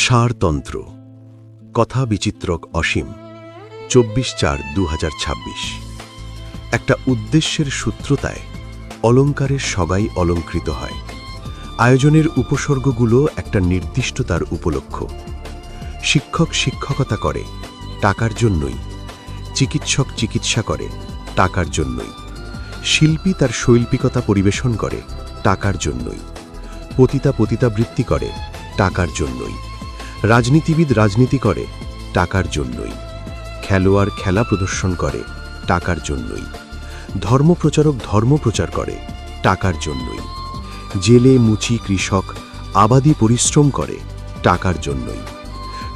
সারতন্ত্র কথা বিচিত্রক অসীম 24/4/2026। একটা উদ্দেশ্যের সূত্রতায় অলঙ্কারের সগাই অলঙ্কৃত হয়। আয়োজনের উপসর্গগুলো একটা নির্দিষ্টতার উপলক্ষ। শিক্ষক শিক্ষকতা করে টাকার জন্যই, চিকিৎসক চিকিৎসা করে টাকার জন্যই, শিল্পী তার শৈল্পিকতা পরিবেশন করে টাকার জন্যই, পতিতা পতিতাবৃত্তি করে টাকার জন্যই, রাজনীতিবিদ রাজনীতি করে টাকার জন্যই, খেলোয়াড় খেলা প্রদর্শন করে টাকার জন্যই, ধর্মপ্রচারক ধর্মপ্রচার করে টাকার জন্যই, জেলে মুচি কৃষক আবাদি পরিশ্রম করে টাকার জন্যই।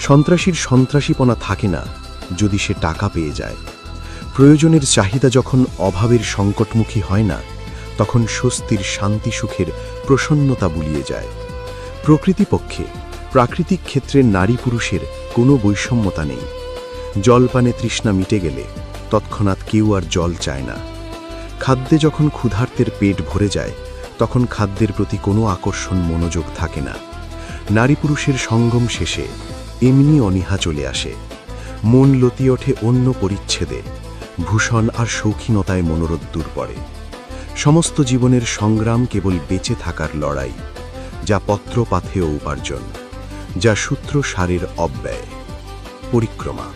সন্ত্রাসীর সন্ত্রাসীপনা থাকে না যদি সে টাকা পেয়ে যায়। প্রয়োজনের চাহিদা যখন অভাবের সংকটমুখী হয় না, তখন স্বস্তির শান্তি সুখের প্রসন্নতা বুলিয়ে যায়। প্রকৃতিপক্ষে প্রাকৃতিক ক্ষেত্রে নারী পুরুষের কোনো বৈষম্যতা নেই। জলপানে তৃষ্ণা মিটে গেলে তৎক্ষণাৎ কেউ আর জল চায় না। খাদ্যে যখন ক্ষুধার্তের পেট ভরে যায়, তখন খাদ্যের প্রতি কোনো আকর্ষণ মনোযোগ থাকে না। নারী পুরুষের সঙ্গম শেষে এমনি অনীহা চলে আসে। মন লতিয়ে ওঠে অন্য পরিচ্ছেদে, ভূষণ আর শৌখিনতায় মনোরোদ্দুর পড়ে। সমস্ত জীবনের সংগ্রাম কেবল বেঁচে থাকার লড়াই, যা পত্রপাথেয় উপার্জন, যা সূত্র সারের অব্যয়, পরিক্রমা।